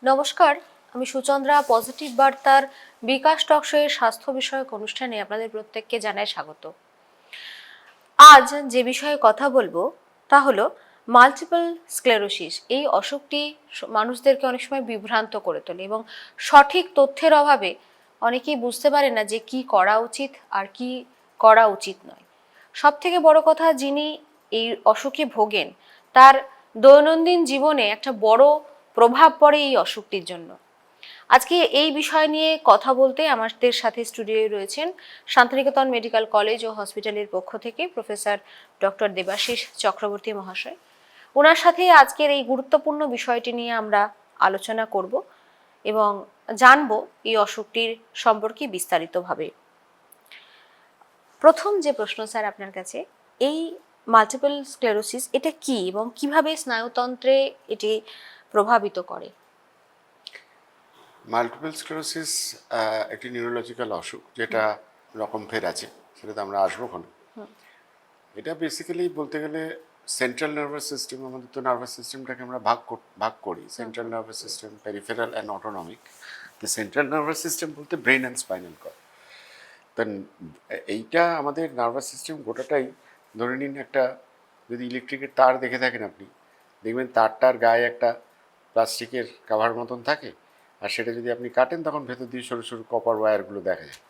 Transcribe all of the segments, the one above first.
নমস্কার, আমি সুচন্দ্রা। পজিটিভ বার্তার বিকাশ টক শোয়ের স্বাস্থ্য বিষয়ক অনুষ্ঠানে আপনাদের প্রত্যেককে জানাই স্বাগত। আজ যে বিষয়ে কথা বলবো তা হলো মাল্টিপল স্ক্লেরোসিস। এই অসুখটি মানুষদেরকে অনেক সময় বিভ্রান্ত করে তোলে এবং সঠিক তথ্যের অভাবে অনেকেই বুঝতে পারে না যে কি করা উচিত আর কি করা উচিত নয়। সব থেকে বড় কথা, যিনি এই অসুখে ভোগেন তার দৈনন্দিন জীবনে একটা বড় প্রভাব পড়ে এই অসুখটির জন্য। আজকে এই বিষয় নিয়ে কথা বলতে আমাদের সাথে স্টুডিওয়ে রয়েছেন শান্তিনিকেতন মেডিকেল কলেজ ও হসপিটালের পক্ষ থেকে প্রফেসর ডক্টর দেবাশিস চক্রবর্তী মহাশয়। ওনার সাথে আজকের এই গুরুত্বপূর্ণ বিষয়টি নিয়ে আমরা আলোচনা করব এবং জানবো এই অসুখটির সম্পর্কে বিস্তারিতভাবে। প্রথম যে প্রশ্ন স্যার আপনার কাছে, এই মাল্টিপল স্ক্লেরোসিস এটা কি এবং কিভাবে স্নায়ুতন্ত্রে এটি প্রভাবিত করে? মাল্টিপল স্ক্লেরোসিস একটি নিউরোলজিক্যাল অসুখ, যেটা রকম ফের আছে, সেটাতে আমরা আসবো কোন। এটা বেসিক্যালি বলতে গেলে সেন্ট্রাল নার্ভাস সিস্টেম, আমাদের তো নার্ভাস সিস্টেমটাকে আমরা ভাগ করি central nervous system, peripheral and autonomic. তো সেন্ট্রাল নার্ভাস সিস্টেম বলতে ব্রেন অ্যান্ড স্পাইনাল কর্ড। তো এইটা আমাদের নার্ভাস সিস্টেম গোটাটাই, ধরে নিন একটা যদি ইলেকট্রিকের তার দেখে থাকেন আপনি, দেখবেন তারটার গায়ে একটা প্লাস্টিকের কাভার মতন থাকে, আর সেটা যদি আপনি কাটেন তখন ভেতর দিয়ে সরু সরু কপার ওয়্যারগুলো দেখা যায়।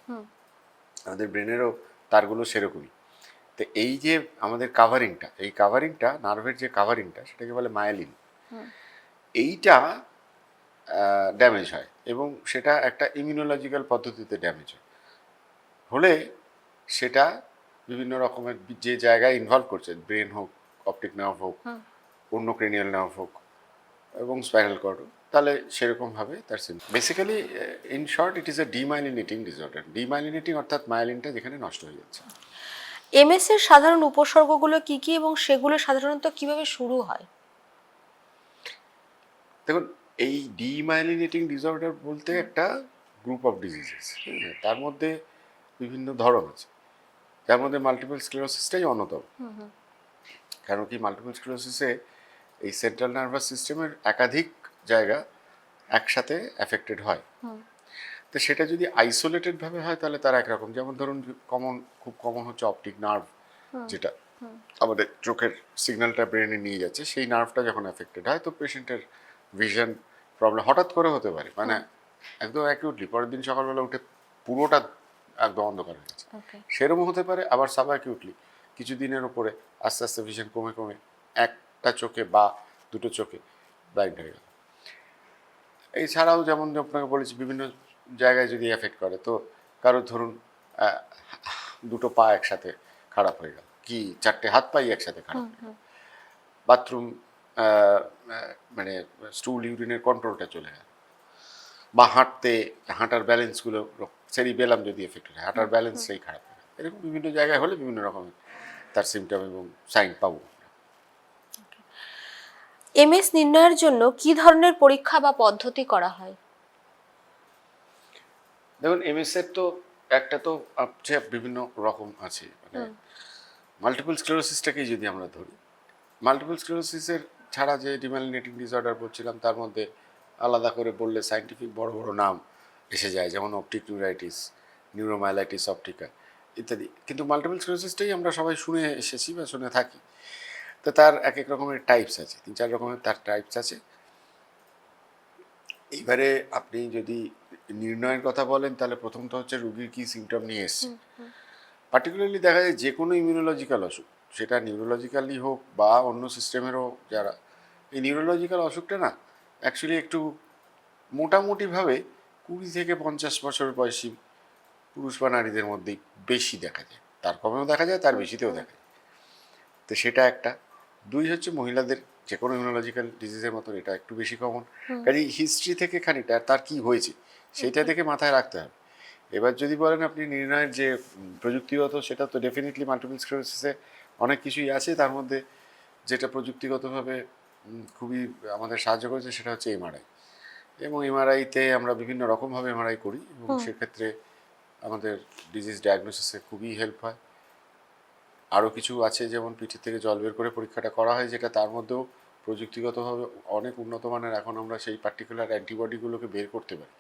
আমাদের ব্রেনেরও তারগুলো সেরকমই। তো এই যে আমাদের কাভারিংটা, এই কাভারিংটা, নার্ভের যে কাভারিংটা, সেটাকে বলে মায়োলিন। এইটা ড্যামেজ হয় এবং সেটা একটা ইমিউনোলজিক্যাল পদ্ধতিতে ড্যামেজ হয়। হলে সেটা বিভিন্ন রকমের যে জায়গায় ইনভলভ করছে, ব্রেন হোক, অপটিক নার্ভ হোক, অন্য ক্রেনিয়াল নার্ভ হোক এবং স্পাইনাল কর্ড হোক, তাহলে সেরকমভাবে তার symptom. Basically in short, it is a demyelinating disorder. Demyelinating অর্থাৎ মায়োলিনটা যেখানে নষ্ট হয়ে যাচ্ছে। এমএস এর সাধারণ উপসর্গগুলো কি কি এবং সেগুলো সাধারণত কিভাবে শুরু হয়? দেখুন, এই ডিমাইলিনেটিং ডিসঅর্ডার বলতে একটা গ্রুপ অফ ডিজিজেস, তার মধ্যে বিভিন্ন ধরন আছে, যার মধ্যে মাল্টিপল স্ক্লেরোসিসটাই অন্যতম। কারণ কি, মাল্টিপল স্ক্লেরোসিসে এই সেন্ট্রাল নার্ভাস সিস্টেমের একাধিক জায়গা একসাথে অ্যাফেক্টেড হয়। তো সেটা যদি আইসোলেটেডভাবে হয় তাহলে তার একরকম, যেমন ধরুন খুব কমন হচ্ছে অপটিক নার্ভ, যেটা আমাদের চোখের সিগন্যালটা ব্রেনে নিয়ে যাচ্ছে, সেই নার্ভটা যখন অ্যাফেক্টেড হয় তো পেশেন্টের ভিশন প্রবলেম হঠাৎ করে হতে পারে, মানে একদম অ্যাকিউটলি পরের দিন সকালবেলা উঠে পুরোটা একদম অন্ধকার হয়ে গেছে, সেরকম হতে পারে। আবার সাব অ্যাকিউটলি কিছু দিনের ওপরে আস্তে আস্তে ভিশন কমে কমে একটা চোখে বা দুটো চোখে ব্লাইন্ড হয়ে গেল। এছাড়াও যেমন আপনাকে বলেছি, বিভিন্ন জায়গায় যদি এফেক্ট করে, তো কারো ধরুন দুটো পা একসাথে খারাপ হয়ে গেল, কি চারটে হাত পাই একসাথে খারাপ হয়ে গেল, বাথরুম মানে স্টুল ইউরিনের কন্ট্রোলটা চলে গেল, বা হাঁটার ব্যালেন্সগুলো, সেরিবেলাম যদি এফেক্ট হয়, হাঁটার ব্যালেন্স সেই খারাপ হয়ে গেল। এরকম বিভিন্ন জায়গায় হলে বিভিন্ন রকমের তার সিমটম এবং সাইন পাবো। এমএস নির্ণয়ের জন্য কি ধরনের পরীক্ষা বা পদ্ধতি করা হয়? দেখুন, এমএস এর তো একটা তো বিভিন্ন রকম আছে, মানে মাল্টিপল স্ক্লেরোসিসটাকেই যদি আমরা ধরি, মাল্টিপল স্ক্লেরোসিসের ছাড়া যে ডিমাইলিনেটিং ডিসঅর্ডার বলছিলাম, তার মধ্যে আলাদা করে বললে সায়েন্টিফিক বড় বড় নাম এসে যায়, যেমন অপটিক নিউরাইটিস, নিউরোমাইলাইটিস অপটিকা ইত্যাদি। কিন্তু মাল্টিপল স্ক্লেরোসিসটাই আমরা সবাই শুনে এসেছি বা শুনে থাকি। তো তার এক এক রকমের টাইপস আছে, 3-4 রকমের তার টাইপস আছে। এইবারে আপনি যদি নির্ণয়ের কথা বলেন, তাহলে প্রথমত হচ্ছে রুগীর কী সিমটম নিয়ে এসছে। পার্টিকুলারলি দেখা যায় যে কোনো ইমিউনোলজিক্যাল অসুখ, সেটা নিউরোলজিক্যালি হোক বা অন্য সিস্টেমেরও, যারা এই নিউরোলজিক্যাল অসুখটা না অ্যাকচুয়ালি একটু মোটামুটিভাবে 20 থেকে 50 বছর বয়সী পুরুষ বা নারীদের মধ্যেই বেশি দেখা যায়, তার কমেও দেখা যায়, তার বেশিতেও দেখা যায়। তো সেটা একটা। 2 হচ্ছে মহিলাদের যে কোনো ইমিউনোলজিক্যাল ডিজিজের মতন এটা একটু বেশি কমন, কাজে হিস্ট্রি থেকে খানিকটা তার কি হয়েছে সেটা থেকে মাথায় রাখতে হবে। এবার যদি বলেন আপনি নির্ণয়ের যে প্রযুক্তিগত, সেটা তো ডেফিনেটলি মাল্টিপল স্ক্লেরোসিসে অনেক কিছুই আছে, তার মধ্যে যেটা প্রযুক্তিগতভাবে খুবই আমাদের সাহায্য করেছে সেটা হচ্ছে এমআরআই। এবং এমআরআইতে আমরা বিভিন্ন রকমভাবে এমআরআই করি এবং সেক্ষেত্রে আমাদের ডিজিজ ডায়াগনোসিসে খুবই হেল্প হয়। আরও কিছু আছে, যেমন পিঠের থেকে জল বের করে পরীক্ষাটা করা হয়, যেটা তার মধ্যেও প্রযুক্তিগতভাবে অনেক উন্নত মানের, এখন আমরা সেই পার্টিকুলার অ্যান্টিবডিগুলোকে বের করতে পারি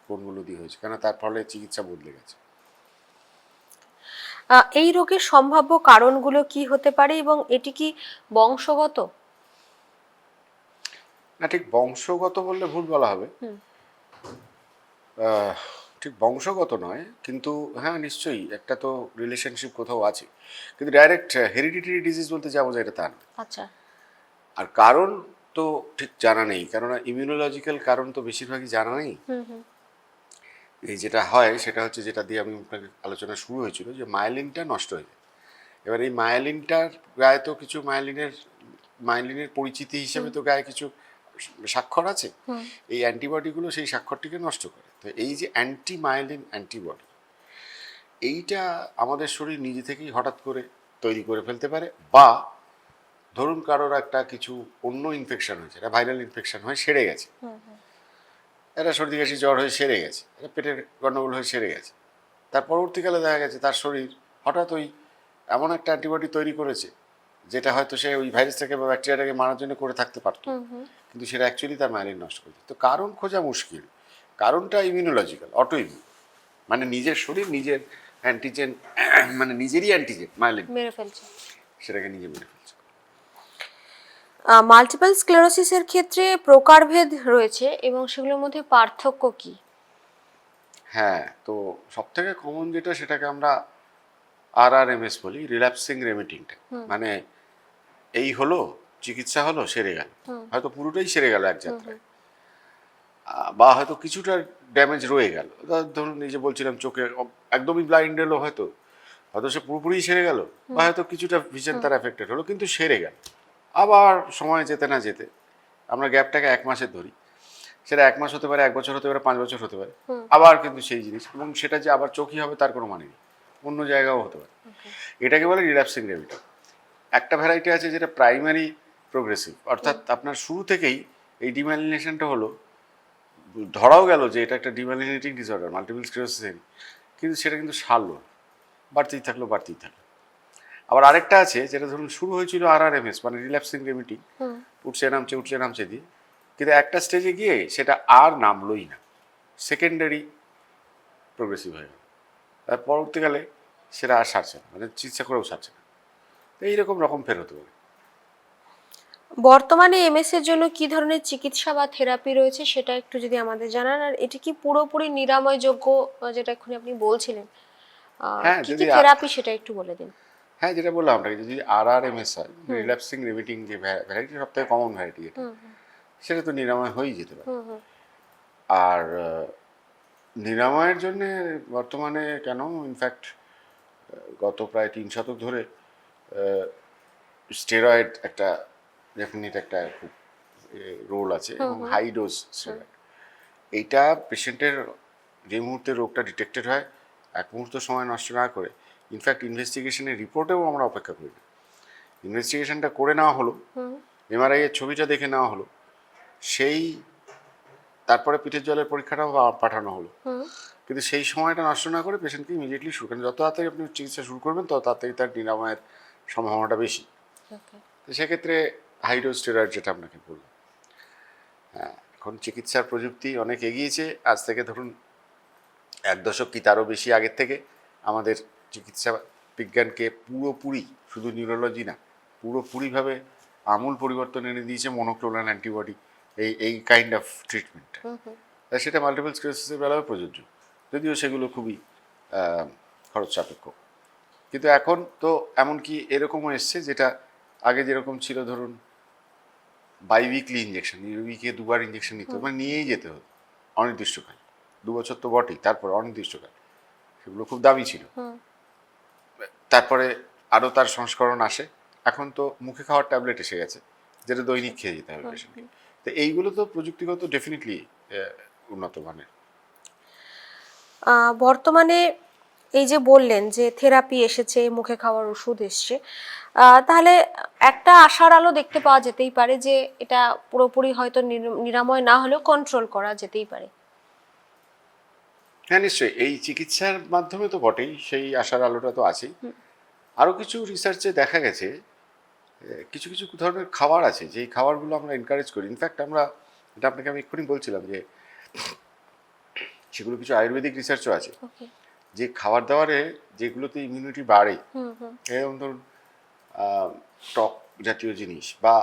কোনগুলো দিয়ে হয়েছে, কেন তার ফলে চিকিৎসা বদলে গেছে। এই রোগের সম্ভাব্য কারণগুলো কি হতে পারে এবং এটি কি বংশগত? না, ঠিক বংশগত বললে ভুল বলা হবে। আহ, ঠিক বংশগত নয়, কিন্তু হ্যাঁ নিশ্চয়ই একটা তো রিলেশনশিপ কোথাও আছে, কিন্তু ডাইরেক্ট হেরিডিটারি ডিজিজ বলতে যা বোঝায় এটা তা না। আচ্ছা। আর কারণ তো ঠিক জানা নেই, কেননা ইমিউনোলজিক্যাল কারণ তো বেশিরভাগই জানা নেই। এই যেটা হয় সেটা হচ্ছে, যেটা দিয়ে আমি আপনাকে আলোচনা শুরু হয়েছিল, যে মায়োলিনটা নষ্ট হয়ে যায়। এবার এই মায়োলিনটার গায়ে তো কিছু মায়োলিনের পরিচিতি হিসেবে তো গায়ে কিছু স্বাক্ষর আছে। এই অ্যান্টিবডিগুলো সেই স্বাক্ষরটিকে নষ্ট করে। তো এই যে অ্যান্টি মায়োলিন অ্যান্টিবডি, এইটা আমাদের শরীর নিজে থেকেই হঠাৎ করে তৈরি করে ফেলতে পারে, বা ধরুন কারোর একটা কিছু অন্য ইনফেকশন হয়েছে, এটা ভাইরাল ইনফেকশন হয়ে সেরে গেছে, এটা সর্দি কাশি জ্বর হয়ে সেরে গেছে, এটা পেটের গণ্ডগোল হয়ে সেরে গেছে, তার পরবর্তীকালে দেখা গেছে তার শরীর হঠাৎ ওই এমন একটা অ্যান্টিবডি তৈরি করেছে যেটা হয়তো সে ওই ভাইরাসটাকে বা ব্যাকটেরিয়াটাকে মারার জন্য করে থাকতে পারতো, কিন্তু সেটা অ্যাকচুয়ালি তার মায়োলিন নষ্ট করে দিত। তো কারণ খোঁজা মুশকিল। কারণটা ইমিউনোলজিক্যাল, অটো ইমিউন, মানে নিজের শরীর নিজের অ্যান্টিজেন, মানে নিজেরই অ্যান্টিজেন মায়োলিন মেরে ফেলছে, সেটাকে নিজে মেরে ফেলছে। মাল্টিপল স্ক্লেরোসিসের ক্ষেত্রে প্রকারভেদ রয়েছে এবং সেগুলোর মধ্যে পার্থক্য কি? হ্যাঁ, তো সব থেকে কমন যেটা, সেটাকে আমরা RRMS বলি, রিল্যাপসিং রেমিটিংটা। মানে এই হলো, চিকিৎসা হলো, সেরে গেল, হয়তো পুরোটাই সেরে গেল এক যাত্রায়, বা হয়তো কিছুটা ড্যামেজ রয়ে গেল। ধরুন এই যে বলছিলাম, চোখে একদমই ব্লাইন্ড এলো, হয়তো হয়তো সে পুরোপুরি সেরে গেল, বা হয়তো কিছুটা ভিশন তার এফেক্টেড হলো, কিন্তু সেরে গেল। আবার সময় যেতে না যেতে, আমরা গ্যাপটাকে 1 মাসের ধরি, সেটা 1 মাস হতে পারে, 1 বছর হতে পারে, 5 বছর হতে পারে, আবার কিন্তু সেই জিনিস, এবং সেটা যে আবার চোখই হবে তার কোনো মানে নেই, অন্য জায়গাও হতে পারে। এটাকে বলে রিল্যাপসিং রেমিটিং। একটা ভ্যারাইটি আছে যেটা প্রাইমারি প্রোগ্রেসিভ, অর্থাৎ আপনার শুরু থেকেই এই ডিমাইলিনেশনটা হলো, ধরাও গেল যে এটা একটা ডিমাইলিনেটিং ডিসঅর্ডার, মাল্টিপল স্ক্লেরোসিস, কিন্তু সেটা কিন্তু সারলো, বাড়তেই থাকলো, বাড়তেই থাকলো। আবার আরেকটা আছে যেটা ধরুন শুরু হয়েছিল RRMS, মানে রিল্যাপসিং রেমিটিং, উঠছে নামছে দিয়ে, কিন্তু একটা স্টেজে গিয়ে সেটা আর নামলোই না, সেকেন্ডারি প্রোগ্রেসিভ হয়ে গেল, তার পরবর্তীকালে সেটা আর সারছে না, মানে চিকিৎসা করেও সারছে না। তো এইরকম রকম ফের হতে পারে। বর্তমানে এমএস এর জন্য কি ধরনের চিকিৎসা বা থেরাপি রয়েছে সেটা একটু যদি আমাদের জানান, আর এটি কি পুরোপুরি নিরাময়যোগ্য, যেটা এক্ষুনি আপনি বলছিলেন, হ্যাঁ, কি কি যদি থেরাপি সেটা একটু বলে দিন। হ্যাঁ, যেটা বললাম আপনাকে, যদি RRMS হয়, রিল্যাপসিং রেমিটিং, যে ভ্যারাইটি সব থেকে কমন ভ্যারাইটি এটা, সেটা তো নিরাময় হয়েই যেতে পারে। আর নিরাময়ের জন্যে বর্তমানে কেন, ইনফ্যাক্ট গত প্রায় 3 শতক ধরে স্টেরয়েড একটা ডেফিনিট একটা খুব রোল আছে, এবং হাই ডোজ স্টেরয়েড। এইটা পেশেন্টের যে মুহূর্তে রোগটা ডিটেক্টেড হয়, 1 মুহূর্ত সময় নষ্ট না করে, ইনফ্যাক্ট ইনভেস্টিগেশনের রিপোর্টেও আমরা অপেক্ষা করি না, ইনভেস্টিগেশনটা করে নেওয়া হলো, MRI এর ছবিটা দেখে নেওয়া হলো, সেই তারপরে পিঠের জলের পরীক্ষাটাও পাঠানো হলো, কিন্তু সেই সময়টা নষ্ট না করে পেশেন্টকে ইমিডিয়েটলি শুরু করেন। যত তাড়াতাড়ি আপনি চিকিৎসা শুরু করবেন তত তাড়াতাড়ি তার নিরাময়ের সম্ভাবনাটা বেশি। তো সেক্ষেত্রে হাইডোজ স্টেরয়েড, যেটা আপনাকে বললাম। হ্যাঁ, এখন চিকিৎসার প্রযুক্তি অনেক এগিয়েছে। আজ থেকে ধরুন 1 দশক কি তারও বেশি আগের থেকে আমাদের চিকিৎসা বিজ্ঞানকে পুরোপুরি, শুধু নিউরোলজি না, পুরোপুরিভাবে আমূল পরিবর্তন এনে দিয়েছে মনোক্লোনাল অ্যান্টিবডি, এই কাইন্ড অফ ট্রিটমেন্ট। সেটা মাল্টিপল স্ক্লেরোসিসের বেলাও প্রযোজ্য, যদিও সেগুলো খুবই খরচ সাপেক্ষ। কিন্তু এখন তো এমনকি এরকমও এসছে, যেটা আগে যেরকম ছিল, ধরুন বাইউইকলি ইঞ্জেকশন, উইকে 2 বার ইঞ্জেকশন নিতে হতো, মানে নিয়েই যেতে হতো অনির্দিষ্টকাল, 2 বছর তো বটেই, তারপর অনির্দিষ্টকাল, সেগুলো খুব দামি ছিল। তারপরে আরও তার সংস্করণ আসে, এখন তো মুখে খাওয়ার ট্যাবলেট এসে গেছে, যেটা দৈনিক খেয়ে যেতে হবে পেশেন্টকে। তো এইগুলো তো প্রযুক্তিগত ডেফিনেটলি উন্নত মানের। বর্তমানে এই যে বললেন যে থেরাপি এসেছে, মুখে খাওয়ার ওষুধ এসছে, তাহলে একটা আশার আলো দেখতে পাওয়া যেতেই পারে যে এটা পুরোপুরি হয়তো নিরাময় না হলেও কন্ট্রোল করা যেতেই পারে। হ্যাঁ, নিশ্চয়ই, এই চিকিৎসার মাধ্যমে তো বটেই, সেই আশার আলোটা তো আছেই। আরও কিছু রিসার্চে দেখা গেছে কিছু কিছু ধরনের খাবার আছে যেই খাবারগুলো আমরা এনকারেজ করি। ইনফ্যাক্ট আমরা, এটা আপনাকে আমি এক্ষুনি বলছিলাম যে সেগুলো কিছু আয়ুর্বেদিক রিসার্চও আছে, ওকে। যে খাবার দাবারে যেগুলোতে ইমিউনিটি বাড়ে, হুম হুম যেমন ধরুন টক জাতীয় জিনিস বা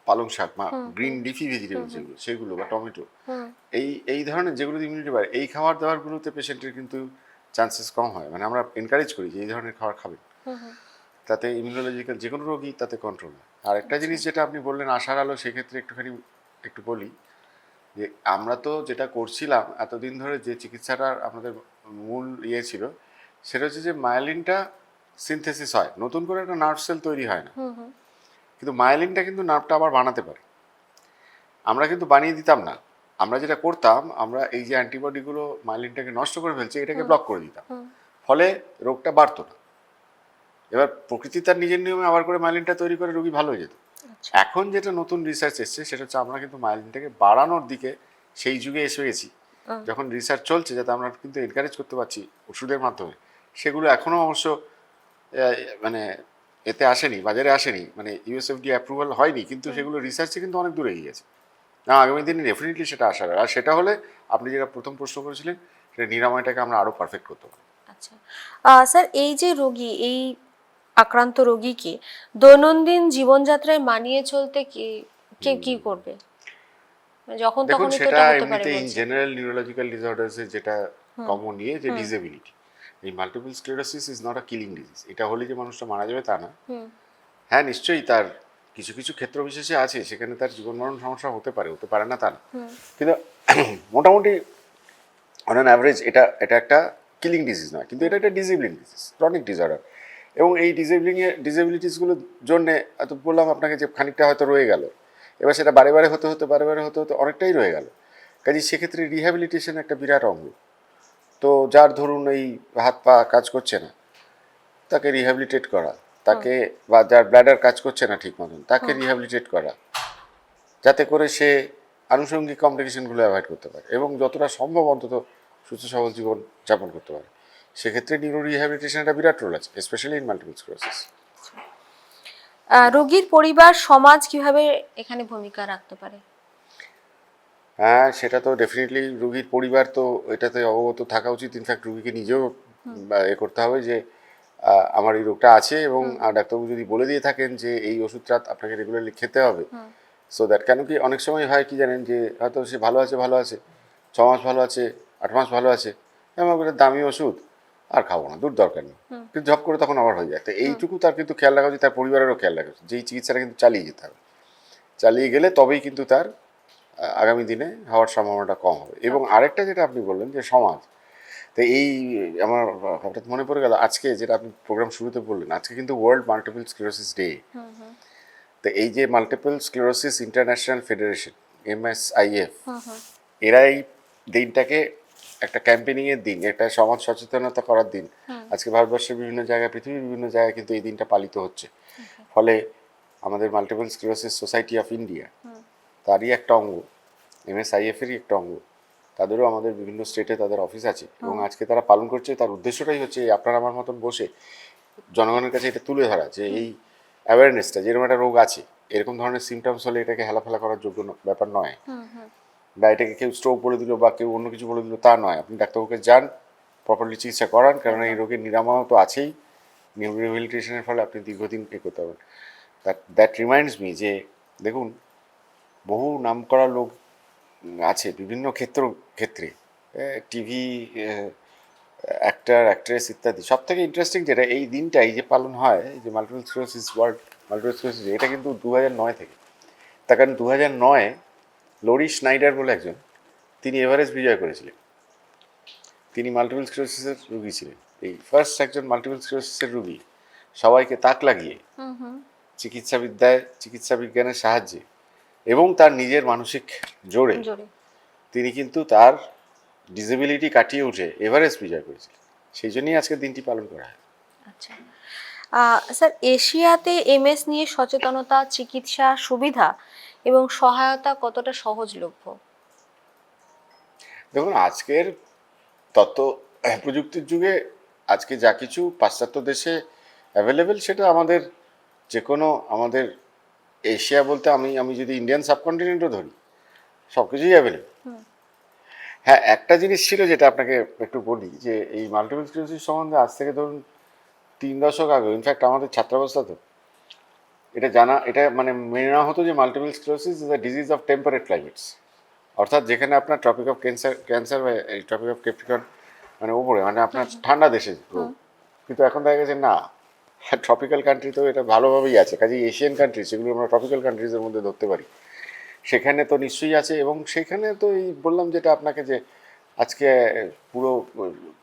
পালং শাক বা হুম গ্রিন লিফি ভেজিটেবল হুম যেগুলো, সেগুলো বা টমেটো, হুম এই এই ধরনের যেগুলোতে ইমিউনিটি বাড়ে, এই খাবার দাবারগুলোতে পেশেন্টের কিন্তু চান্সেস কম হয়। মানে আমরা এনকারেজ করি যে এই ধরনের খাবার খাবেন, হুম হুম। তাতে ইমিউনোলজিক্যাল যে কোনো রোগই তাতে কন্ট্রোল হয়। আর একটা আচ্ছা। জিনিস যেটা আপনি বললেন আশার আলো, সেক্ষেত্রে একটুখানি একটু বলি যে আমরা তো যেটা করছিলাম এতদিন ধরে, যে চিকিৎসাটার আমাদের মূল ইয়ে ছিল, সেটা হচ্ছে যে মায়োলিনটা সিনথেসিস হয়, নতুন করে একটা নার্ভ সেল তৈরি হয় না, হুম হুম কিন্তু মায়োলিনটা কিন্তু নার্ভটা আবার বানাতে পারে। আমরা কিন্তু বানিয়ে দিতাম না, আমরা যেটা করতাম, আমরা এই যে অ্যান্টিবডিগুলো মায়োলিনটাকে নষ্ট করে ফেলছে এটাকে হুম ব্লক করে দিতাম, হুম। ফলে রোগটা বাড়তো না। এবার প্রকৃতি তার নিজের নিয়মে আবার করে মায়োলিনটা তৈরি করে রোগী ভালো হয়ে যেত। আচ্ছা। এখন যেটা নতুন রিসার্চ এসছে সেটা হচ্ছে আমরা কিন্তু মায়োলিনটাকে বাড়ানোর দিকে সেই যুগে এসে গেছি, হুম। যখন রিসার্চ চলছে, যাতে আমরা কিন্তু এনকারেজ করতে পারছি ওষুধের মাধ্যমে। সেগুলো এখনও অবশ্য মানে এতে আসেনি, বাজারে আসেনি, মানে ইউএসএফডি অ্যাপ্রুভাল হয়নি, কিন্তু সেগুলো রিসার্চে কিন্তু অনেক দূরে এগিয়ে গেছে। না, আগামী দিনে ডেফিনেটলি সেটা আসার, আর সেটা হলে আপনি যেটা প্রথম প্রশ্ন করেছিলেন, সেটা নিরাময়টাকে আমরা আরও পারফেক্ট করতে পারি। আচ্ছা। স্যার, এই যে রোগী, এই আক্রান্ত রোগীকে দৈনন্দিন জীবনযাত্রায় মানিয়ে চলতে কি কে কি করবে? মানে যখন দেখুন, তখনই তো সেটা এটা হতে পারে এমনিতে ইন বলছেন। জেনারেল নিউরোলজিক্যাল ডিসঅর্ডার্সের যেটা হুম কমন নিয়ে যে হুম ডিসেবিলিটি, এই multiple sclerosis is not a killing disease. এটা হলে যে মানুষটা মারা যাবে তা না। হুম হ্যাঁ, নিশ্চয়ই তার কিছু কিছু ক্ষেত্র বিশেষে আছে, সেখানে তার জীবন মরণ সমস্যা হতে পারে, হতে পারে না তা না, হুম কিন্তু মোটামুটি অন অ্যান অ্যাভারেজ এটা এটা একটা কিলিং ডিজিজ নয়, কিন্তু হুম এটা একটা ডিসেবলিং ডিজিজ, ক্রনিক ডিসঅর্ডার। এবং এই ডিসেবিলিটিসগুলোর জন্যে এত বললাম আপনাকে যে খানিকটা হয়তো রয়ে গেল, এবার সেটা বারে বারে হতে হতে বারে বারে হতে হতে অনেকটাই রয়ে গেল। কাজে সেক্ষেত্রে রিহ্যাবিলিটেশন একটা বিরাট অঙ্গ। তো যার ধরুন এই হাত পা কাজ করছে না, তাকে রিহ্যাবিলিটেট করা, তাকে, বা যার ব্লাডার কাজ করছে না ঠিক মতন, তাকে হুম। রিহ্যাবিলিটেট করা, যাতে করে সে আনুষঙ্গিক কমপ্লিকেশনগুলো অ্যাভয়েড করতে পারে এবং যতটা সম্ভব অন্তত সুস্থ সবল জীবন যাপন করতে পারে। সেক্ষেত্রে নিউরো রিহ্যাবিলিটেশন একটা বিরাট রোল আছে, স্পেশালি ইন মাল্টিপল স্ক্লেরোসিস। রোগীর পরিবার, সমাজ কিভাবে এখানে ভূমিকা রাখতে পারে? হ্যাঁ, সেটা তো ডেফিনেটলি রুগীর পরিবার তো এটাতে অবগত থাকা উচিত। ইনফ্যাক্ট রুগীকে নিজেও এ করতে হবে যে আমার এই রোগটা আছে, এবং ডাক্তারবাবু যদি বলে দিয়ে থাকেন যে এই ওষুধটা আপনাকে রেগুলারলি খেতে হবে, সো দ্যাট, কেন কি অনেক সময় হয় কি জানেন, যে হয়তো সে ভালো আছে, ভালো আছে, 6 মাস ভালো আছে, 8 মাস ভালো আছে, আমার করে দামি ওষুধ আর খাবো না, দূর দরকার নেই, কিন্তু জব করে তখন আবার হয়ে যায়। তো এইটুকু তার কিন্তু খেয়াল রাখা উচিত, তার পরিবারেরও খেয়াল রাখা উচিত, যে এই চিকিৎসাটা কিন্তু চালিয়ে যেতে হবে। চালিয়ে গেলে তবেই কিন্তু তার আগামী দিনে হওয়ার সম্ভাবনাটা কম হবে। এবং আরেকটা যেটা আপনি বললেন যে সমাজ, তো এই আমার হঠাৎ মনে পড়ে গেল, আজকে যেটা আপনি প্রোগ্রাম শুরুতে বললেন, আজকে কিন্তু ওয়ার্ল্ড মাল্টিপল স্ক্লেরোসিস ডে। হুম হুম তো এই যে multiple sclerosis international federation, MSIF, হুম হুম এরা এই দিনটাকে একটা ক্যাম্পেনিংয়ের দিন, একটা সমাজ সচেতনতা করার দিন। আজকে ভারতবর্ষের বিভিন্ন জায়গায়, পৃথিবীর বিভিন্ন জায়গায় কিন্তু এই দিনটা পালিত হচ্ছে। ফলে আমাদের multiple sclerosis society of India, তারই একটা অঙ্গ, MSIF-এরই একটা অঙ্গ, তাদেরও আমাদের বিভিন্ন স্টেটে তাদের অফিস আছে, এবং আজকে তারা পালন করছে। তার উদ্দেশ্যটাই হচ্ছে আপনার আমার মতন বসে জনগণের কাছে এটা তুলে ধরা, যে এই অ্যাওয়ারনেসটা, যেরকম একটা রোগ আছে, এরকম ধরনের সিমটমস হলে এটাকে হেলাফেলা করার যোগ্য ব্যাপার নয়, হুম হুম বা এটাকে কেউ স্ট্রোক বলে দিল বা কেউ অন্য কিছু বলে দিল তা নয়। আপনি ডাক্তারবাবুকে যান, প্রপারলি চিকিৎসা করান, কারণ এই রোগের নিরাময় তো আছেই, রিহ্যাবিলিটেশনের ফলে আপনি দীর্ঘদিন এ করতে পারবেন। দ্যাট রিমাইন্ডস মি যে দেখুন, বহু নামকরা লোক আছে বিভিন্ন ক্ষেত্রে, টিভি অ্যাক্টর, অ্যাক্ট্রেস ইত্যাদি। সব থেকে ইন্টারেস্টিং যেটা, এই দিনটাই যে পালন হয়, এই যে multiple sclerosis, world multiple sclerosis, এটা কিন্তু 2009 থেকে। তার কারণ 2009-এ লরি স্নাইডার বলে একজন, তিনি এভারেস্ট বিজয় করেছিলেন। তিনি মাল্টিপল স্ক্লেরোসিসের রুগী ছিলেন, এই ফার্স্ট একজন মাল্টিপল স্ক্লেরোসিসের রুগী। সবাইকে তাক লাগিয়ে হুম হুম চিকিৎসাবিদ্যায়, চিকিৎসা বিজ্ঞানের সাহায্যে এবং তার নিজের মানসিক জোরে জোরে। তিনি কিন্তু তার ডিসেবিলিটি কাটিয়ে উঠে এভারেস্ট বিজয় করেছিলেন। সেই জন্যই আজকের দিনটি পালন করা হয়। আচ্ছা। স্যার, এশিয়াতে এমএস নিয়ে সচেতনতা, চিকিৎসা সুবিধা এবং সহায়তা কতটা সহজলভ্য? দেখুন, আজকের তত প্রযুক্তির যুগে আজকে যা কিছু পাশ্চাত্য দেশে অ্যাভেলেবেল, সেটা আমাদের যে কোনো আমাদের এশিয়া বলতে আমি আমি যদি ইন্ডিয়ান সাবকন্টিনেন্টও ধরি সব কিছুই অ্যাভেলেবল। হ্যাঁ, একটা জিনিস ছিল যেটা আপনাকে একটু বলি, যে এই মাল্টিপল স্ক্লেরোসিস সম্বন্ধে আজ থেকে ধরুন 3 দশক আগে, ইনফ্যাক্ট আমাদের ছাত্রাবস্থাতে এটা জানা, এটা মানে মেনে নেওয়া হতো যে multiple sclerosis is a disease of temperate climates, অর্থাৎ যেখানে আপনার ট্রপিক অফ ক্যান্সার বা এই ট্রপিক অফ ক্যাপ্রিকন মানে উপরে মানে আপনার ঠান্ডা দেশে রোগ। কিন্তু এখন দেখা গেছে না, ট্রপিক্যাল কান্ট্রিতেও এটা ভালোভাবেই আছে। কাজে এশিয়ান কান্ট্রিজ, যেগুলো আমরা ট্রপিক্যাল কান্ট্রিজের মধ্যে ধরতে পারি, সেখানে তো নিশ্চয়ই আছে। এবং সেখানে তো এই বললাম যেটা আপনাকে, যে আজকে পুরো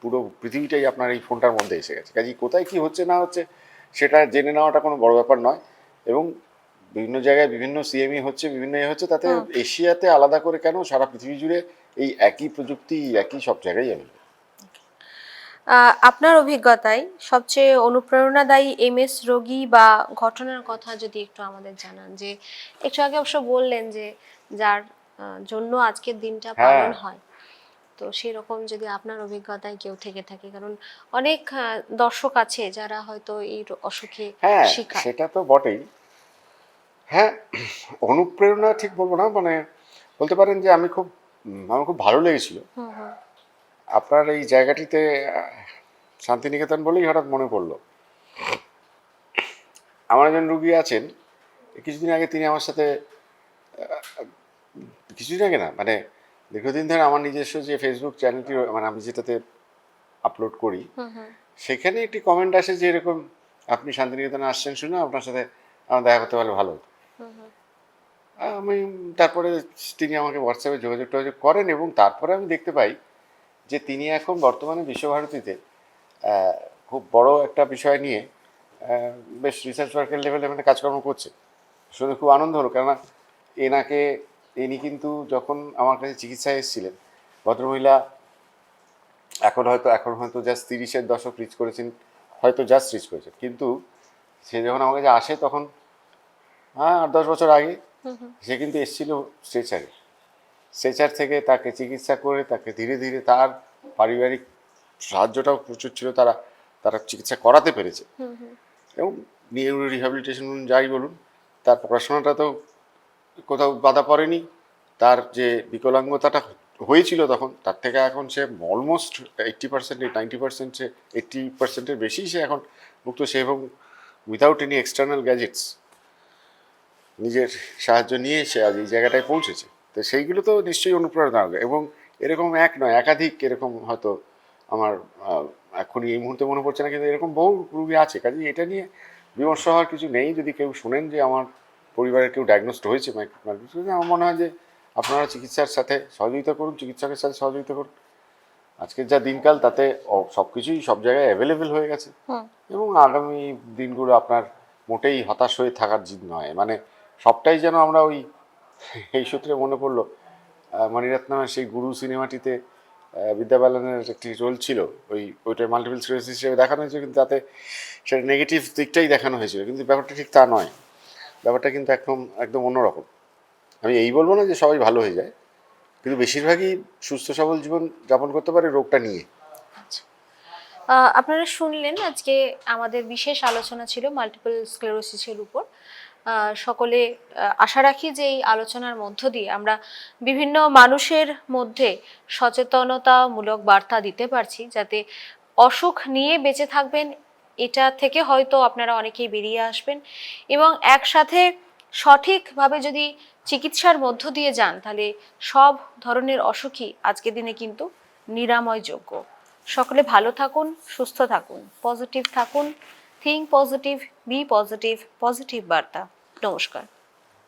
পুরো পৃথিবীটাই আপনার এই ফোনটার মধ্যে এসে গেছে। কাজে কোথায় কি হচ্ছে না হচ্ছে সেটা জেনে নেওয়াটা কোনো বড় ব্যাপার নয়। এবং বিভিন্ন জায়গায় বিভিন্ন সিএমই হচ্ছে, বিভিন্ন হচ্ছে, তাতে এশিয়াতে আলাদা করে কেন, সারা পৃথিবী জুড়ে এই একই প্রযুক্তি, একই সব জায়গায় আমি। আপনার অভিজ্ঞতায় সবচেয়ে অনুপ্রেরণাদায়ী এমএস রোগী বা ঘটনার কথা যদি একটু আমাদের জানান, যে একটু আগে অবশ্য বললেন যে যার জন্য আজকের দিনটা পালন হয়, তো সেরকম যদি আপনার অভিজ্ঞতায় কেউ থেকে থাকে, কারণ অনেক দর্শক আছে যারা হয়তো এই অসুখে শিকার। সেটা তো বটেই। হ্যাঁ, অনুপ্রেরণা ঠিক বলবো না, মানে বলতে পারেন যে আমার খুব ভালো লেগেছিল আপনার এই জায়গাটিতে শান্তিনিকেতন বলেই হঠাৎ মনে পড়লো। আমার একজন রুগী আছেন, কিছুদিন আগে তিনি আমার সাথে, কিছুদিন আগে না মানে দীর্ঘদিন ধরে আমার নিজস্ব যে ফেসবুক চ্যানেলটি মানে আমি যেটাতে আপলোড করি, সেখানে একটি কমেন্ট আসে যে এরকম আপনি শান্তিনিকেতনে আসছেন শুনে আপনার সাথে আমার দেখা করতে পারলে ভালো হতো। আমি তারপরে তিনি আমাকে হোয়াটসঅ্যাপে যোগাযোগ করেন, এবং তারপরে আমি দেখতে পাই যে তিনি এখন বর্তমানে বিশ্বভারতীতে খুব বড় একটা বিষয় নিয়ে বেশ রিসার্চ ওয়ার্কের লেভেলে মানে কাজকর্ম করছে। শুনে খুব আনন্দ হলো, কেননা ইনি কিন্তু যখন আমার কাছে চিকিৎসায় এসেছিলেন, ভদ্রমহিলা এখন হয়তো জাস্ট 30-এর দশক রিচ করেছেন, হয়তো জাস্ট রিচ করেছেন, কিন্তু সে যখন আমার কাছে আসে তখন 8-10 বছর আগে সে কিন্তু এসেছিল স্ট্রেচার থেকে তাকে চিকিৎসা করে তাকে ধীরে ধীরে, তার পারিবারিক সাহায্যটাও প্রচুর ছিল, তারা চিকিৎসা করাতে পেরেছে। এবং নিউরো রিহ্যাবিলিটেশন যাই বলুন, তার পড়াশোনাটা তো কোথাও বাধা পড়েনি। তার যে বিকলাঙ্গতাটা হয়েছিল তখন, তার থেকে এখন সে অলমোস্ট 80%, 90%, সে 80%-এর বেশি সে এখন মুক্ত। সে এবং উইথাউট এনি এক্সটার্নাল গ্যাজেটস নিজের সাহায্য নিয়ে সে আজ এই জায়গাটায় পৌঁছেছে। তো সেইগুলো তো নিশ্চয়ই অনুপ্রেরণা হবে। এবং এরকম এক নয়, একাধিক এরকম হয়তো আমার এখনই এই মুহূর্তে মনে পড়ছে না, কিন্তু এরকম বহু রুগী আছে। কাজে এটা নিয়ে বিমর্ষ হওয়ার কিছু নেই। যদি কেউ শোনেন যে আমার পরিবারের কেউ ডায়াগনোসড হয়েছে মাল্টিপল, আমার মনে হয় যে আপনারা চিকিৎসার সাথে সহযোগিতা করুন, চিকিৎসকের সাথে সহযোগিতা করুন। আজকের যা দিনকাল, তাতে সব কিছুই সব জায়গায় অ্যাভেলেবেল হয়ে গেছে। এবং আগামী দিনগুলো আপনার মোটেই হতাশ হয়ে থাকার জিনিস নয়। মানে সবটাই যেন আমরা ওই, এই সূত্রে মনে পড়লো মণিরত্নমের সেই গুরু সিনেমাটিতে বিদ্যা বালানের একটি রোল ছিল, ওইটা মাল্টিপল স্ক্লেরোসিস হিসেবে দেখানো হয়েছিল, কিন্তু তাতে সেটা নেগেটিভ দিকটাই দেখানো হয়েছিল। কিন্তু ব্যাপারটা ঠিক তা নয়, ব্যাপারটা কিন্তু একদম অন্যরকম। আমি এই বলবো না যে সবাই ভালো হয়ে যায়, কিন্তু বেশিরভাগই সুস্থ সবল জীবন যাপন করতে পারে রোগটা নিয়ে। আপনারা শুনলেন, আজকে আমাদের বিশেষ আলোচনা ছিল মাল্টিপল স্ক্লেরোসিসের উপর। সকলে আশা রাখি যে এই আলোচনার মধ্য দিয়ে আমরা বিভিন্ন মানুষের মধ্যে সচেতনতামূলক বার্তা দিতে পারছি, যাতে অসুখ নিয়ে বেঁচে থাকবেন, এটা থেকে হয়তো আপনারা অনেকেই বেরিয়ে আসবেন, এবং একসাথে সঠিকভাবে যদি চিকিৎসার মধ্য দিয়ে যান, তাহলে সব ধরনের অসুখই আজকের দিনে কিন্তু নিরাময়যোগ্য। সকলে ভালো থাকুন, সুস্থ থাকুন, পজিটিভ থাকুন। Think positive, be positive, positive বার্তা। নমস্কার।